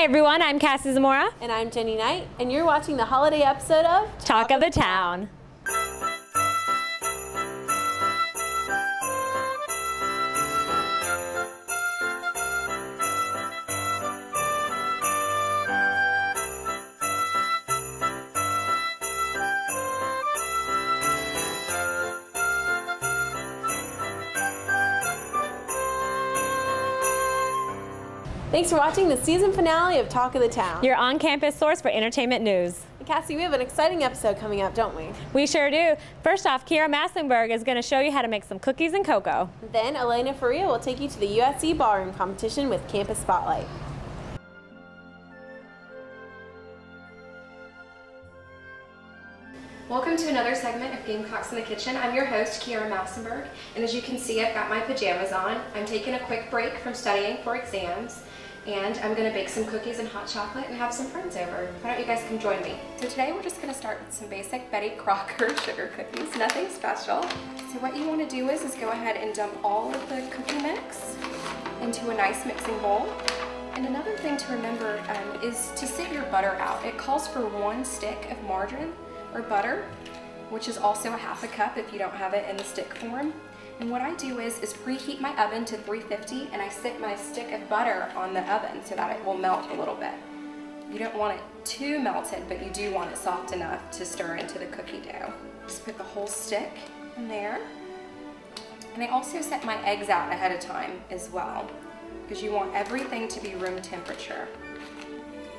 Hey everyone, I'm Cassie Zamora. And I'm Jenny Knight, and you're watching the holiday episode of Talk of the Town. Thanks for watching the season finale of Talk of the Town. Your on-campus source for entertainment news. And Cassie, we have an exciting episode coming up, don't we? We sure do. First off, Kiera Massenberg is going to show you how to make some cookies and cocoa. Then Elena Faria will take you to the USC ballroom competition with Campus Spotlight. Welcome to another segment of Gamecocks in the Kitchen. I'm your host, Kiera Massenberg, and as you can see, I've got my pajamas on. I'm taking a quick break from studying for exams, and I'm going to bake some cookies and hot chocolate and have some friends over. Why don't you guys come join me? So today we're just going to start with some basic Betty Crocker sugar cookies, nothing special. So what you want to do is go ahead and dump all of the cookie mix into a nice mixing bowl. And another thing to remember is to sieve your butter out. It calls for 1 stick of margarine or butter, which is also a half a cup if you don't have it in the stick form. And what I do is preheat my oven to 350, and I sit my stick of butter on the oven so that it will melt a little bit. You don't want it too melted, but you do want it soft enough to stir into the cookie dough. Just put the whole stick in there. And I also set my eggs out ahead of time as well, because you want everything to be room temperature.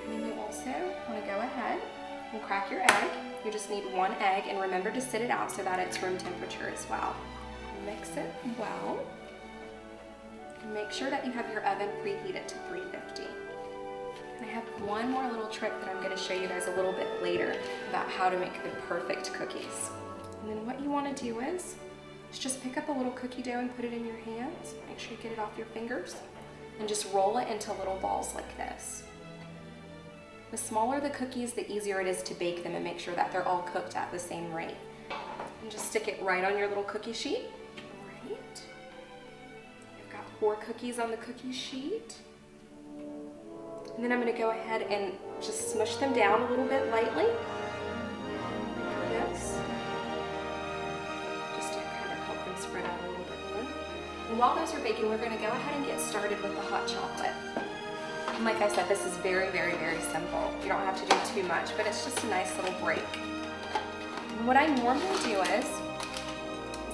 And then you also want to go ahead and crack your egg. You just need 1 egg, and remember to sit it out so that it's room temperature as well. Mix it well, and make sure that you have your oven preheated to 350. And I have one more little trick that I'm going to show you guys a little bit later about how to make the perfect cookies. And then what you want to do is just pick up a little cookie dough and put it in your hands. Make sure you get it off your fingers, and just roll it into little balls like this. The smaller the cookies, the easier it is to bake them and make sure that they're all cooked at the same rate. And just stick it right on your little cookie sheet. Right. I've got 4 cookies on the cookie sheet. And then I'm going to go ahead and just smush them down a little bit lightly. Like this. Just to kind of help them spread out a little bit more. And while those are baking, we're going to go ahead and get started with the hot chocolate. And like I said, this is very, very, very simple. You don't have to do too much, but it's just a nice little break. And what I normally do is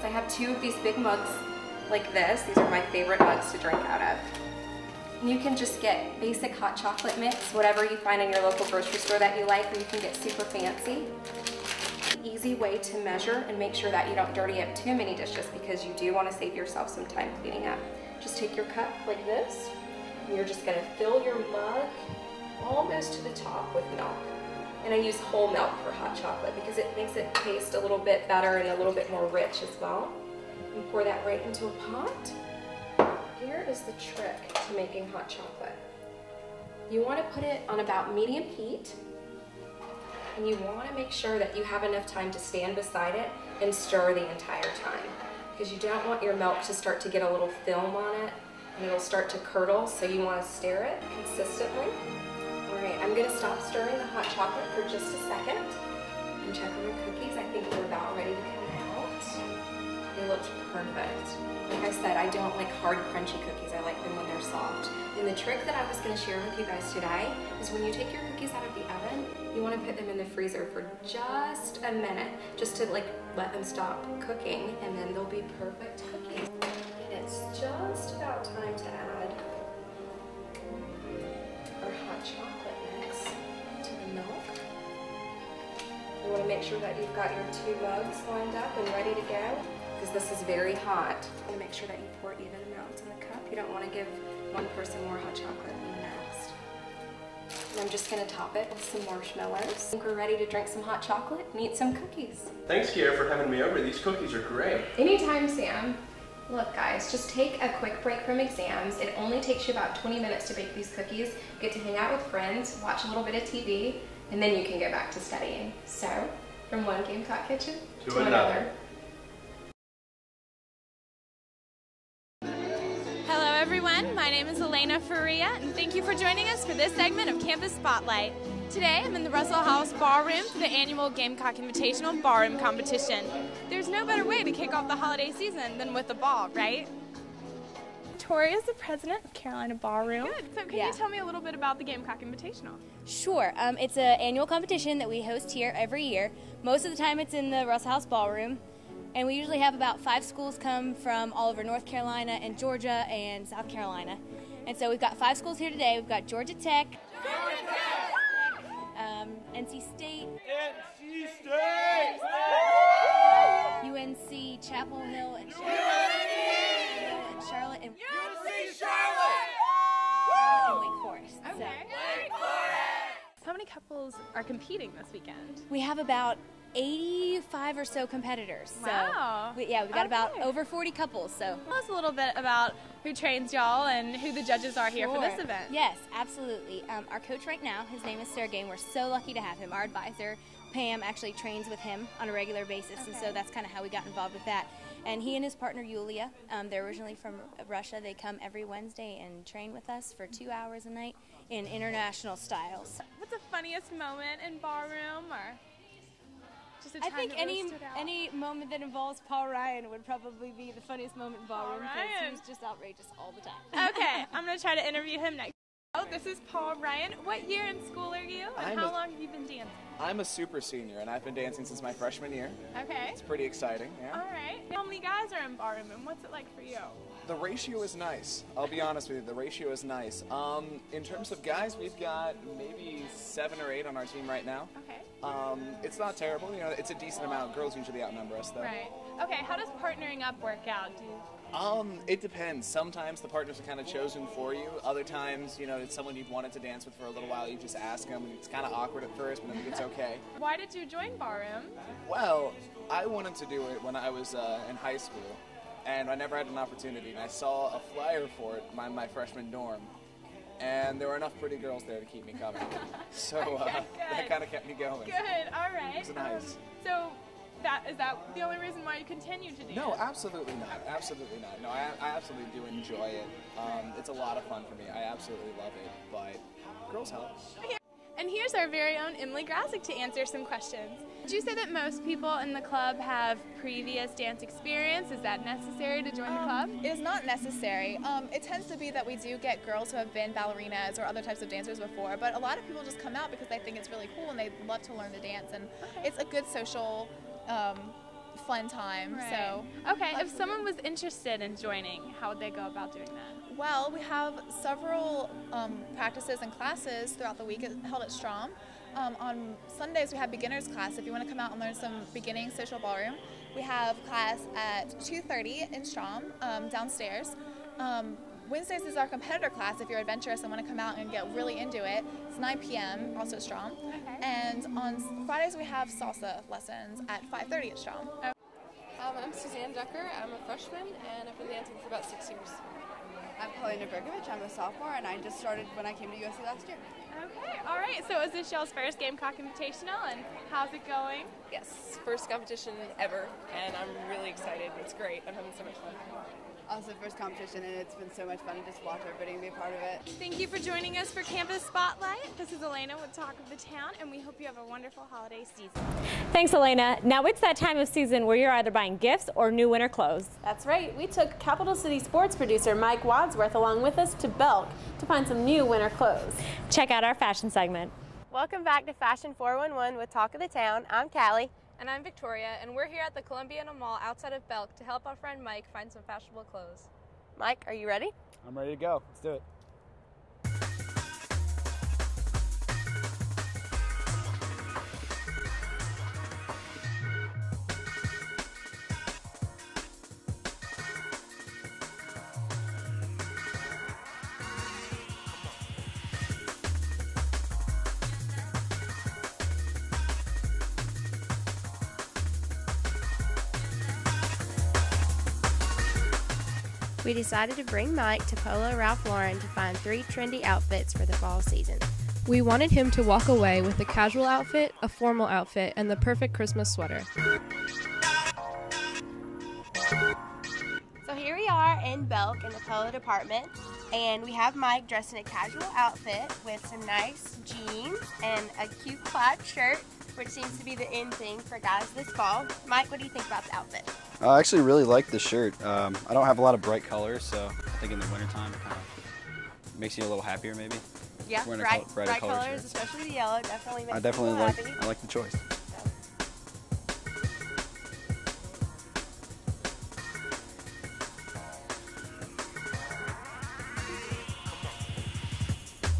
I have 2 of these big mugs like this. These are my favorite mugs to drink out of. And you can just get basic hot chocolate mix, whatever you find in your local grocery store that you like, or you can get super fancy. An easy way to measure and make sure that you don't dirty up too many dishes, because you do want to save yourself some time cleaning up. Just take your cup like this. You're just going to fill your mug almost to the top with milk. And I use whole milk for hot chocolate because it makes it taste a little bit better and a little bit more rich as well. And pour that right into a pot. Here is the trick to making hot chocolate. You want to put it on about medium heat, and you want to make sure that you have enough time to stand beside it and stir the entire time, because you don't want your milk to start to get a little film on it, and it'll start to curdle, so you want to stir it consistently. Alright, I'm going to stop stirring the hot chocolate for just a second and check on the cookies. I think they're about ready to come out. They look perfect. Like I said, I don't like hard, crunchy cookies. I like them when they're soft. And the trick that I was going to share with you guys today is when you take your cookies out of the oven, you want to put them in the freezer for just a minute, just to let them stop cooking, and then they'll be perfect cookies. It's just about time to add our hot chocolate mix to the milk. You want to make sure that you've got your 2 mugs lined up and ready to go, because this is very hot. You want to make sure that you pour even amounts in the cup. You don't want to give one person more hot chocolate than the next. And I'm just going to top it with some marshmallows. I think we're ready to drink some hot chocolate and eat some cookies. Thanks, Kiera, for having me over. These cookies are great. Anytime, Sam. Look guys, just take a quick break from exams. It only takes you about 20 minutes to bake these cookies. You get to hang out with friends, watch a little bit of TV, and then you can go back to studying. So, from one Gamecock kitchen to another. Hello everyone, my my name is Elena Faria, and thank you for joining us for this segment of Campus Spotlight. Today, I'm in the Russell House Ballroom for the annual Gamecock Invitational Ballroom Competition. There's no better way to kick off the holiday season than with a ball, right? Victoria is the president of Carolina Ballroom. Good. So can you tell me a little bit about the Gamecock Invitational? Sure. It's an annual competition that we host here every year. Most of the time it's in the Russell House Ballroom. And we usually have about 5 schools come from all over North Carolina and Georgia and South Carolina. And so we've got 5 schools here today. We've got Georgia Tech, NC State, UNC, Chapel Hill, and Charlotte, and UNC Charlotte, and Wake Forest. Okay. How many couples are competing this weekend? We have about 85 or so competitors. Wow. So we've got about over 40 couples. So tell us a little bit about who trains y'all and who the judges are here for this event. Yes, absolutely. Our coach right now, his name is Sergey, and we're so lucky to have him. Our advisor, Pam, actually trains with him on a regular basis, and so that's kind of how we got involved with that. And he and his partner, Yulia, they're originally from Russia. They come every Wednesday and train with us for 2 hours a night in international styles. What's the funniest moment in ballroom, or just a time I think that really stood out? any moment that involves Paul Ryan would probably be the funniest moment in ballroom because he was just outrageous all the time. Okay, I'm going to try to interview him next. Oh, this is Paul Ryan. What year in school are you, and how long have you been dancing? I'm a super senior, and I've been dancing since my freshman year. Okay. It's pretty exciting, yeah. All right. How many guys are in ballroom, and what's it like for you? The ratio is nice. I'll be honest with you, the ratio is nice. In terms of guys, we've got maybe 7 or 8 on our team right now. Okay. It's not terrible, you know, it's a decent amount. Girls usually outnumber us, though. Right. Okay, how does partnering up work out? It depends. Sometimes the partners are kind of chosen for you. Other times, you know, it's someone you've wanted to dance with for a little while. You just ask them, and it's kind of awkward at first, but then it's okay. Why did you join ballroom? Well, I wanted to do it when I was in high school, and I never had an opportunity. And I saw a flyer for it in my freshman dorm, and there were enough pretty girls there to keep me coming. So that kind of kept me going. Good. All right. It was nice. So is that the only reason why you continue to do No, it? absolutely not. Absolutely not. No, I absolutely do enjoy it. It's a lot of fun for me. I absolutely love it, but girls help. And here's our very own Emily Grasick to answer some questions. Would you say that most people in the club have previous dance experience? Is that necessary to join the club? It is not necessary. It tends to be that we do get girls who have been ballerinas or other types of dancers before, but a lot of people just come out because they think it's really cool and they love to learn the dance, and it's a good social fun time. Right. So okay, if someone was interested in joining, how would they go about doing that? Well, we have several practices and classes throughout the week held at Strom. On Sundays we have beginners class if you want to come out and learn some beginning social ballroom. We have class at 2:30 in Strom downstairs. Wednesdays is our competitor class if you're adventurous and want to come out and get really into it. It's 9 p.m. also at Strom. Okay. And on Fridays we have salsa lessons at 5:30 at Strom. I'm Suzanne Ducker. I'm a freshman and I've been dancing for about 6 years. I'm Paulina Bergovich. I'm a sophomore and I just started when I came to USC last year. Okay, all right. So is this y'all's first Gamecock Invitational, and how's it going? Yes, first competition ever, and I'm really excited. It's great. I'm having so much fun. Also first competition, and it's been so much fun to just watch everybody and be a part of it. Thank you for joining us for Campus Spotlight. This is Elena with Talk of the Town, and we hope you have a wonderful holiday season. Thanks, Elena. Now it's that time of season where you're either buying gifts or new winter clothes. That's right. We took Capital City sports producer Mike Wadsworth along with us to Belk to find some new winter clothes. Check out our fashion segment. Welcome back to Fashion 411 with Talk of the Town. I'm Callie. And I'm Victoria, and we're here at the Columbiana Mall outside of Belk to help our friend Mike find some fashionable clothes. Mike, are you ready? I'm ready to go. Let's do it. We decided to bring Mike to Polo Ralph Lauren to find 3 trendy outfits for the fall season. We wanted him to walk away with a casual outfit, a formal outfit, and the perfect Christmas sweater. So here we are in Belk in the polo department, and we have Mike dressed in a casual outfit with some nice jeans and a cute plaid shirt, which seems to be the in thing for guys this fall. Mike, what do you think about the outfit? I actually really like the shirt. I don't have a lot of bright colors, so I think in the wintertime it kind of makes you a little happier maybe. Yeah, bright colors, especially the yellow, definitely makes me feel happy. I like the choice.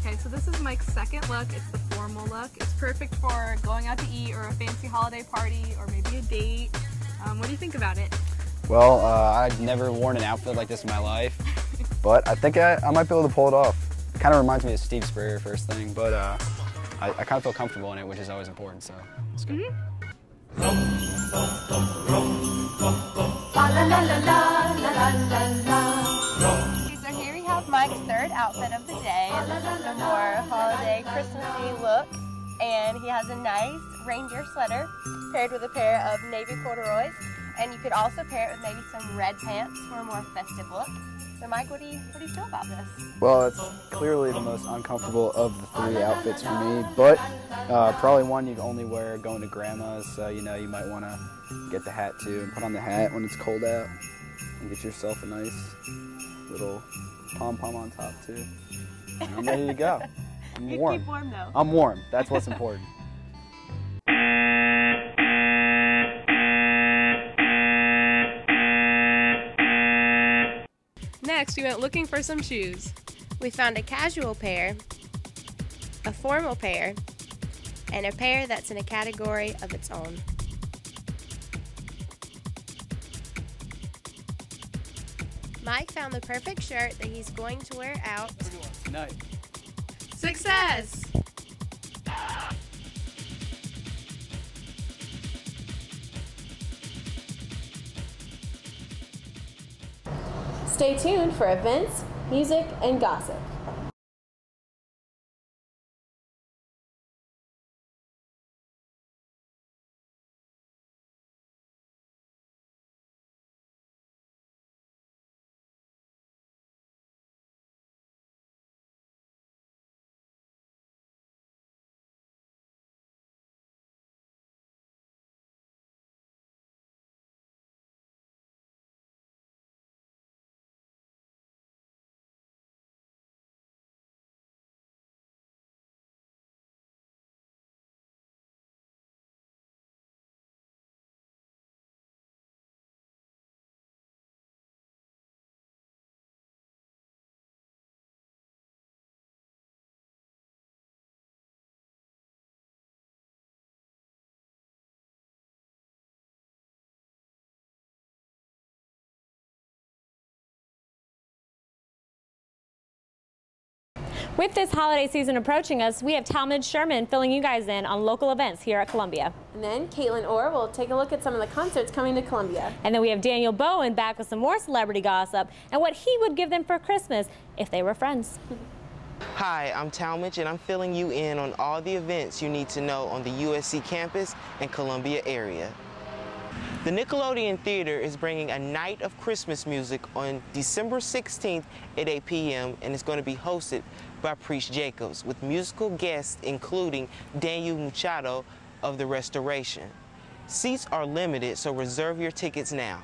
Okay, so this is Mike's second look. It's the formal look. It's perfect for going out to eat or a fancy holiday party or maybe a date. What do you think about it? Well, I've never worn an outfit like this in my life, but I think I might be able to pull it off. It kind of reminds me of Steve Spurrier first thing, but I kind of feel comfortable in it, which is always important, so it's good. So here we have Mike's third outfit of the day. This is the more holiday, Christmassy look, and he has a nice reindeer sweater paired with a pair of navy corduroys, and you could also pair it with maybe some red pants for a more festive look. So Mike, what do you feel about this? Well, it's clearly the most uncomfortable of the three outfits for me, but probably one you'd only wear going to grandma's, so you know you might want to get the hat too and put on the hat when it's cold out and get yourself a nice little pom-pom on top too. And I'm ready to go. I'm warm. You keep warm though. I'm warm. That's what's important. Next, we went looking for some shoes. We found a casual pair, a formal pair, and a pair that's in a category of its own. Mike found the perfect shirt that he's going to wear out tonight. Success! Stay tuned for events, music, and gossip. With this holiday season approaching us, we have Talmud Sherman filling you guys in on local events here at Columbia. And then Caitlin Orr will take a look at some of the concerts coming to Columbia. And then we have Daniel Bowen back with some more celebrity gossip and what he would give them for Christmas if they were friends. Hi, I'm Talmadge, and I'm filling you in on all the events you need to know on the USC campus and Columbia area. The Nickelodeon Theater is bringing a night of Christmas music on December 16th at 8 p.m. and it's going to be hosted by Priest Jacobs with musical guests including Daniel Machado of The Restoration. Seats are limited, so reserve your tickets now.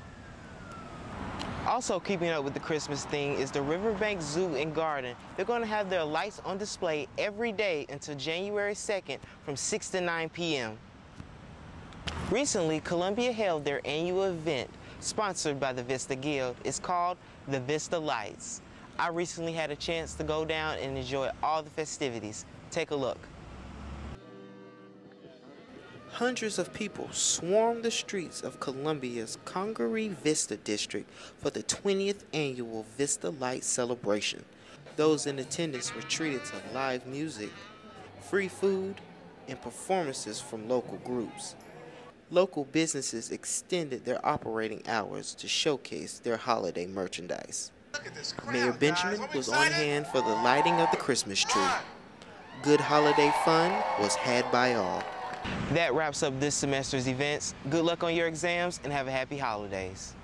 Also keeping up with the Christmas theme is the Riverbank Zoo and Garden. They're going to have their lights on display every day until January 2nd from 6 to 9 p.m. Recently, Columbia held their annual event sponsored by the Vista Guild. It's called the Vista Lights. I recently had a chance to go down and enjoy all the festivities. Take a look. Hundreds of people swarmed the streets of Columbia's Congaree Vista District for the 20th annual Vista Lights celebration. Those in attendance were treated to live music, free food, and performances from local groups. Local businesses extended their operating hours to showcase their holiday merchandise. Mayor Benjamin was on hand for the lighting of the Christmas tree. Good holiday fun was had by all. That wraps up this semester's events. Good luck on your exams and have a happy holidays.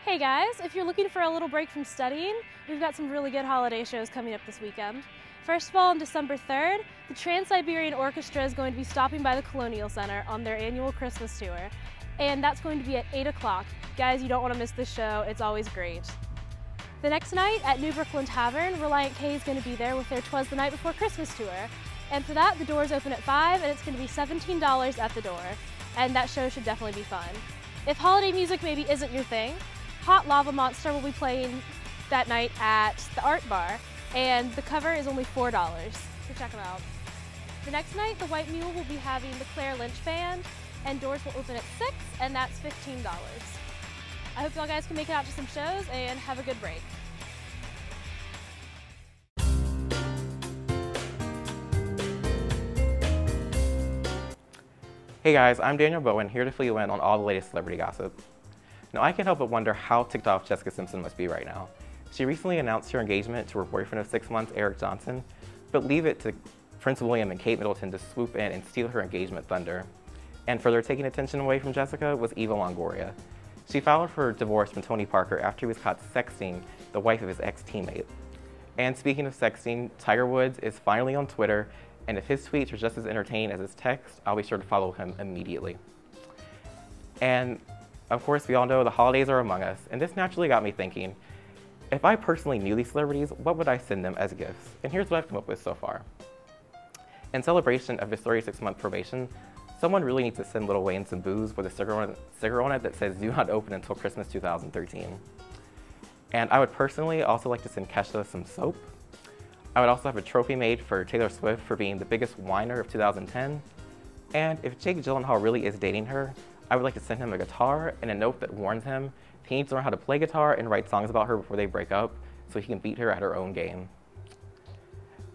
Hey guys, if you're looking for a little break from studying, we've got some really good holiday shows coming up this weekend. First of all, on December 3rd, the Trans-Siberian Orchestra is going to be stopping by the Colonial Center on their annual Christmas tour, and that's going to be at 8 o'clock. Guys, you don't want to miss this show. It's always great. The next night at New Brooklyn Tavern, Reliant K is going to be there with their 'Twas the Night Before Christmas tour. And for that, the doors open at 5 and it's going to be $17 at the door. And that show should definitely be fun. If holiday music maybe isn't your thing, Hot Lava Monster will be playing that night at the Art Bar, and the cover is only $4, so check them out. The next night, the White Mule will be having the Claire Lynch Band, and doors will open at 6, and that's $15. I hope y'all guys can make it out to some shows, and have a good break. Hey guys, I'm Daniel Bowen, here to fill you in on all the latest celebrity gossip. Now I can't help but wonder how ticked off Jessica Simpson must be right now. She recently announced her engagement to her boyfriend of 6 months, Eric Johnson, but leave it to Prince William and Kate Middleton to swoop in and steal her engagement thunder. And further taking attention away from Jessica was Eva Longoria. She filed for divorce from Tony Parker after he was caught sexting the wife of his ex-teammate. And speaking of sexting, Tiger Woods is finally on Twitter, and if his tweets are just as entertaining as his text, I'll be sure to follow him immediately. And of course, we all know the holidays are among us, and this naturally got me thinking, if I personally knew these celebrities, what would I send them as gifts? And here's what I've come up with so far. In celebration of his 36-month probation, someone really needs to send Lil Wayne some booze with a sticker on it that says, "Do not open until Christmas 2013. And I would personally also like to send Kesha some soap. I would also have a trophy made for Taylor Swift for being the biggest whiner of 2010. And if Jake Gyllenhaal really is dating her, I would like to send him a guitar and a note that warns him he needs to learn how to play guitar and write songs about her before they break up so he can beat her at her own game.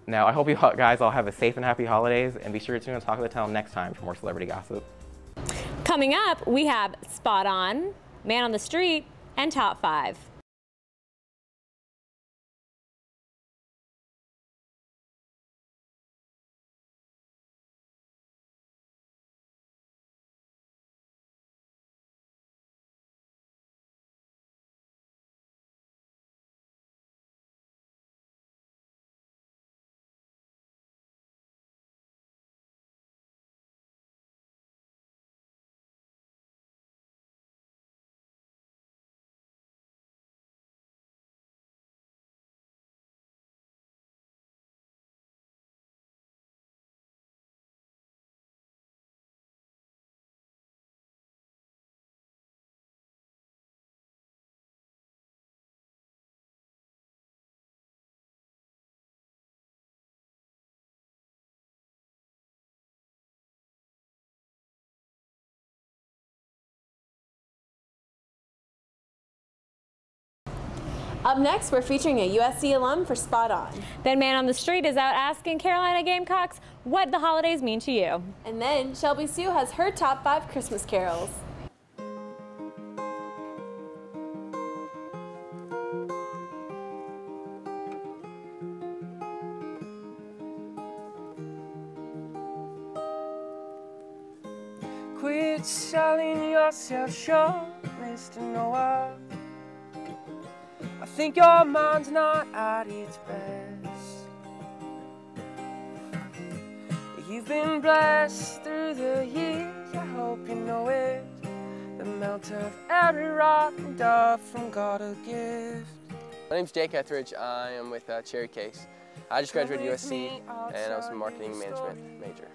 Now, I hope you guys all have a safe and happy holidays, and be sure to tune in to Talk of the Town next time for more celebrity gossip. Coming up, we have Spot On, Man on the Street, and Top 5. Up next, we're featuring a USC alum for Spot On. Then Man on the Street is out asking Carolina Gamecocks what the holidays mean to you. And then Shelby Sue has her top 5 Christmas carols. Quit selling yourself short, Mr. Noah. I think your mind's not at its best. You've been blessed through the years, I hope you know it. The melt of every rock and dove from God a gift. My name's Jake Etheridge. I am with Cherry Case. I just graduated USC and I was a marketing management major.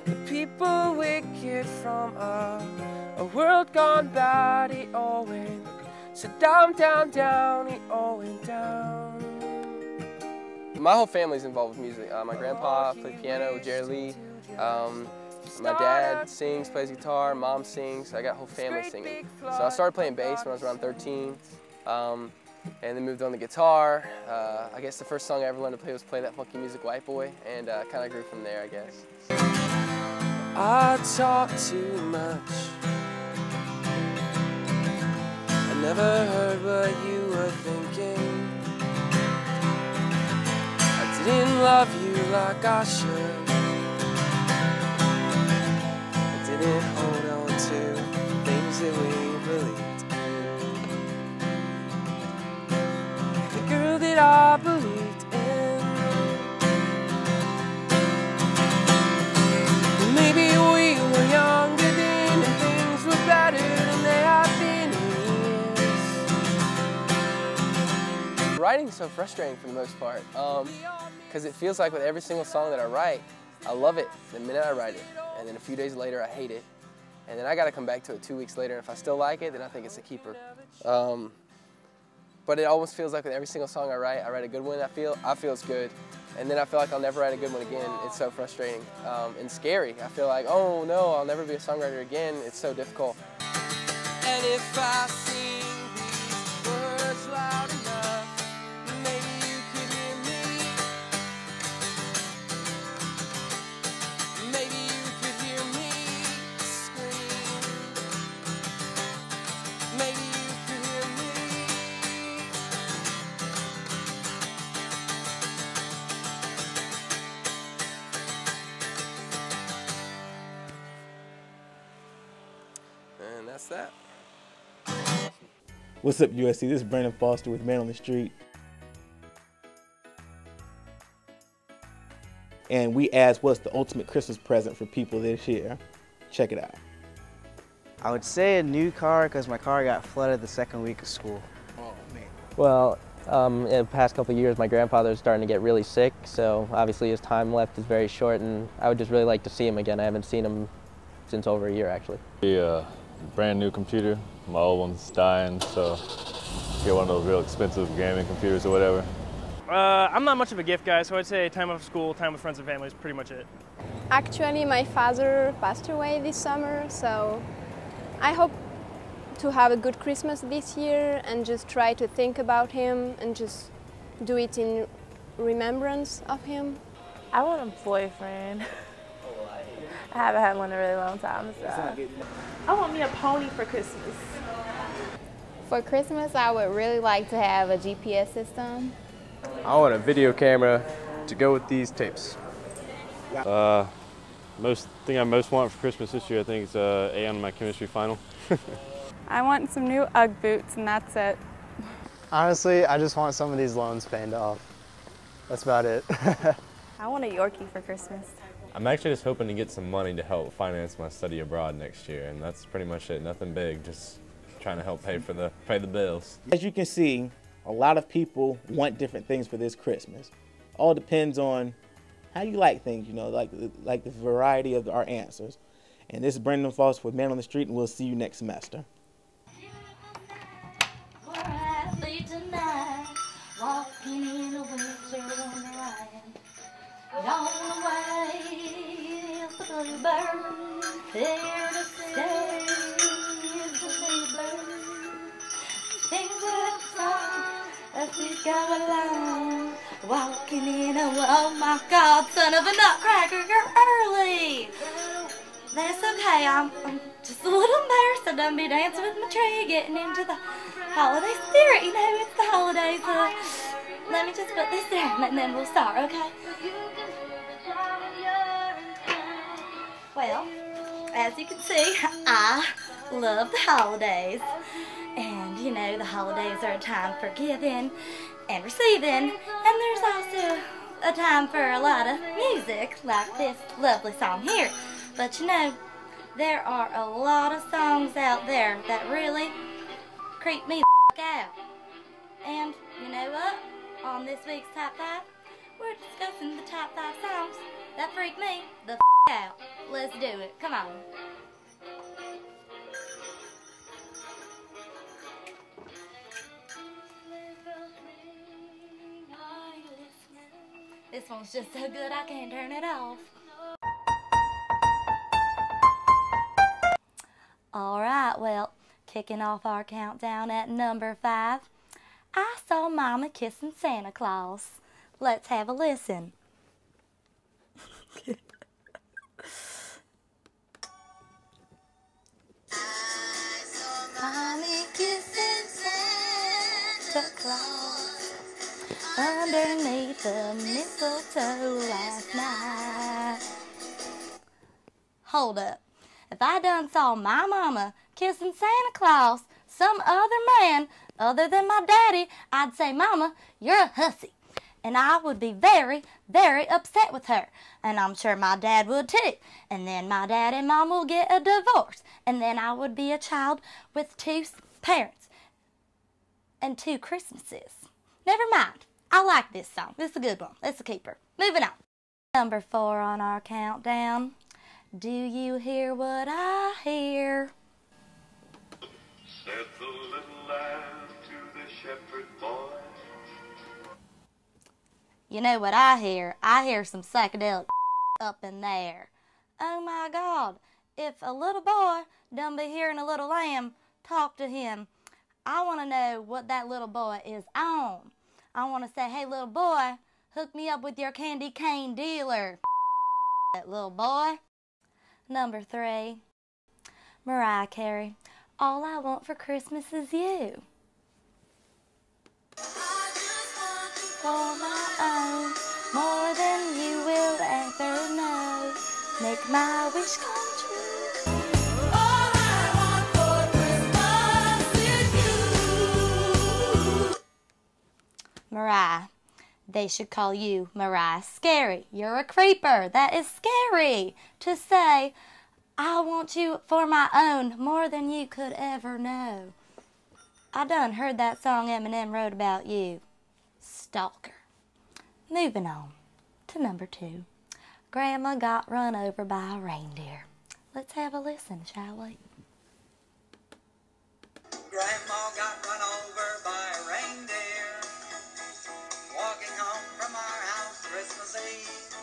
The people wicked from a world gone bad, it all went so down, down, down, it all went down. My whole family's involved with music. My grandpa played piano with Jerry Lee. My dad sings, plays guitar, mom sings. I got a whole family singing. So I started playing bass when I was around 13, and then moved on to guitar. I guess the first song I ever learned to play was Play That Funky Music, White Boy, and kind of grew from there, I guess. I talk too much. I never heard what you were thinking. I didn't love you like I should. I didn't hold on to things that we I believed in. Maybe we were younger then and things were better than they have been in years. Writing's so frustrating for the most part, because it feels like with every single song that I write, I love it the minute I write it, and then a few days later I hate it, and then I got to come back to it 2 weeks later, and if I still like it, then I think it's a keeper. But it almost feels like with every single song I write a good one, I feel it's good, and then I feel like I'll never write a good one again. It's so frustrating and scary. I feel like, oh no, I'll never be a songwriter again. It's so difficult. And if I sing these words loud enough, maybe you could hear me. Maybe you could hear me scream. Maybe you could hear me. And that's that. What's up, USC? This is Brandon Foster with Man on the Street. And we asked what's the ultimate Christmas present for people this year. Check it out. I would say a new car because my car got flooded the second week of school. Oh, man. Well, in the past couple of years, my grandfather's starting to get really sick, so obviously his time left is very short, and I would just really like to see him again. I haven't seen him since over a year, actually. A brand new computer. My old one's dying, so get one of those real expensive gaming computers or whatever. I'm not much of a gift guy, so I'd say time off school, time with friends and family is pretty much it. Actually, my father passed away this summer, so I hope to have a good Christmas this year and just try to think about him and just do it in remembrance of him. I want a boyfriend. I haven't had one in a really long time, so. I want me a pony for Christmas. For Christmas, I would really like to have a GPS system. I want a video camera to go with these tapes. Thing I most want for Christmas this year, I think, is A on my chemistry final. I want some new UGG boots, and that's it. Honestly, I just want some of these loans paid off. That's about it. I want a Yorkie for Christmas. I'm actually just hoping to get some money to help finance my study abroad next year, and that's pretty much it. Nothing big, just trying to help pay the bills. As you can see, a lot of people want different things for this Christmas. All depends on how you like things, you know, like the variety of our answers. And this is Brendan Foster with Man on the Street, and we'll see you next semester. Walking in a winter wonderland. On the way is the bluebird, here to stay is the bluebird. Sing that song as we go along. Walking in a, oh my God, son of a nutcracker, you're early. That's okay, I'm just a little embarrassed. I done be dancing with my tree, getting into the holiday spirit. You know, it's the holidays. Let me just put this down and then we'll start, okay? Well, as you can see, I love the holidays. And, you know, the holidays are a time for giving and receiving. And there's also a time for a lot of music, like this lovely song here. But, you know, there are a lot of songs out there that really creep me the out. And, you know what? On this week's Top 5, we're discussing the top 5 songs that freak me the out. Let's do it. Come on. This one's just so good I can't turn it off. Alright, well, kicking off our countdown at number 5. I saw Mama kissing Santa Claus. Let's have a listen. Mommy kissing Santa Claus underneath the mistletoe last night. Hold up. If I done saw my mama kissing Santa Claus, some other man other than my daddy, I'd say, Mama, you're a hussy. And I would be very, very upset with her. And I'm sure my dad would too. And then my dad and Mom will get a divorce. And then I would be a child with 2 parents and 2 Christmases. Never mind. I like this song. This is a good one. It's a keeper. Moving on. Number 4 on our countdown. Do you hear what I hear? Said the little lamb to the shepherd boy. You know what I hear? I hear some psychedelic up in there. Oh my God. If a little boy done be hearing a little lamb talk to him, I want to know what that little boy is on. I want to say, hey little boy, hook me up with your candy cane dealer. That little boy. Number 3. Mariah Carey. All I want for Christmas is you. For my own, more than you will ever know. Make my wish come true. All I want for Christmas is you. Mariah, they should call you Mariah Scary. You're a creeper. That is scary to say, I want you for my own, more than you could ever know. I done heard that song Eminem wrote about you. Stalker. Moving on to number 2. Grandma got run over by a reindeer. Let's have a listen, shall we? Grandma got run over by a reindeer, walking home from our house Christmas Eve.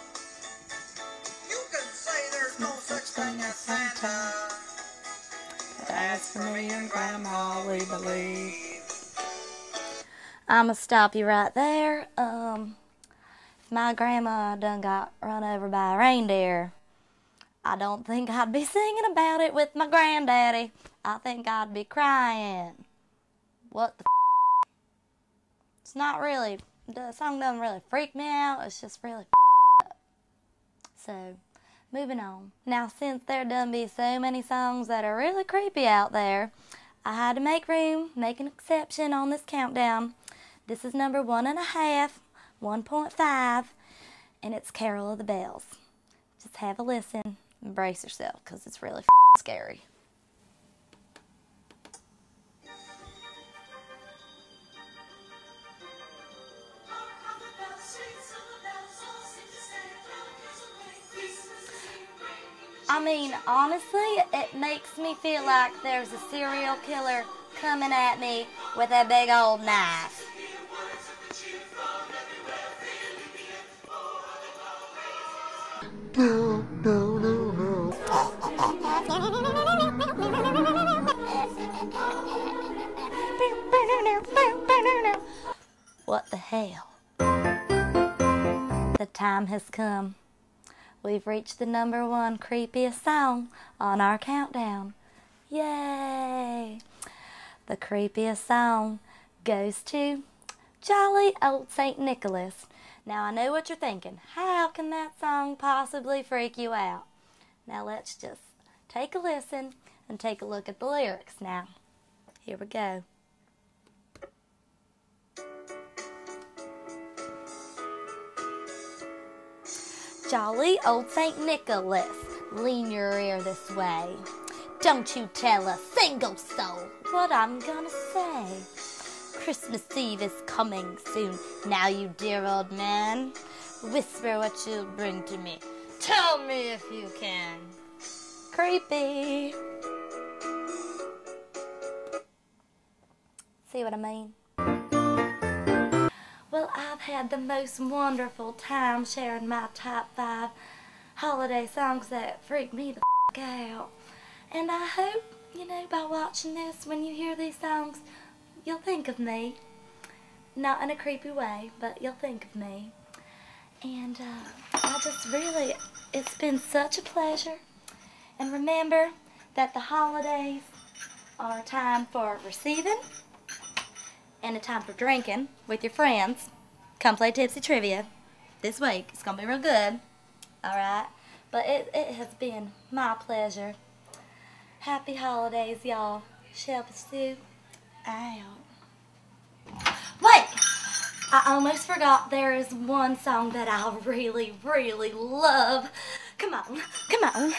You can say there's no such thing as Santa, but as for me and Grandma, we believe. I'ma stop you right there. If my grandma done got run over by a reindeer, I don't think I'd be singing about it with my granddaddy. I think I'd be crying. What the It's not really, the song doesn't really freak me out. It's just really up. So, moving on. Now, since there done be so many songs that are really creepy out there, I had to make room, make an exception on this countdown. This is number 1.5, 1.5, and it's Carol of the Bells. Just have a listen and brace yourself, because it's really scary. I mean, honestly, it makes me feel like there's a serial killer coming at me with a big old knife. No, no, no, no. What the hell? The time has come. We've reached the number 1 creepiest song on our countdown. Yay! The creepiest song goes to Jolly Old St. Nicholas. Now, I know what you're thinking. How can that song possibly freak you out? Now, let's just take a listen and take a look at the lyrics now. Here we go. Jolly Old St. Nicholas, lean your ear this way. Don't you tell a single soul what I'm gonna say. Christmas Eve is coming soon. Now, you dear old man, whisper what you'll bring to me. Tell me if you can. Creepy. See what I mean? Well, I've had the most wonderful time sharing my top 5 holiday songs that freak me the out. And I hope, by watching this, when you hear these songs, you'll think of me. Not in a creepy way, but you'll think of me. And I just really, it's been such a pleasure. And remember that the holidays are a time for receiving and a time for drinking with your friends. Come play Tipsy Trivia this week. It's going to be real good. Alright? But it has been my pleasure. Happy holidays, y'all. Shelby Sue. out. Wait! I almost forgot there is one song that I really, really love. Come on, come on.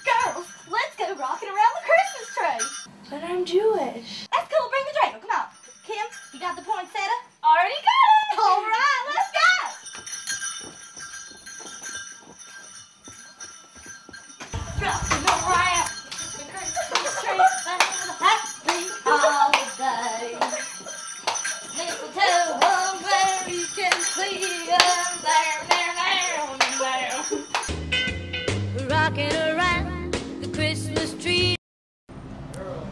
Girls, let's go rocking around the Christmas tree. But I'm Jewish. That's cool, bring the dreidel, come on. Kim, you got the poinsettia? Already got it! All right, let's go! Rocking around the Christmas tree, happy holiday. Mistletoe hung where you can see us there, rocking around the Christmas tree.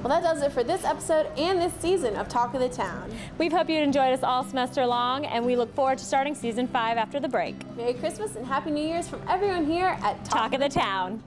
Well, that does it for this episode and this season of Talk of the Town. We hope you enjoyed us all semester long, and we look forward to starting season 5 after the break. Merry Christmas and Happy New Year's from everyone here at Talk of the Town.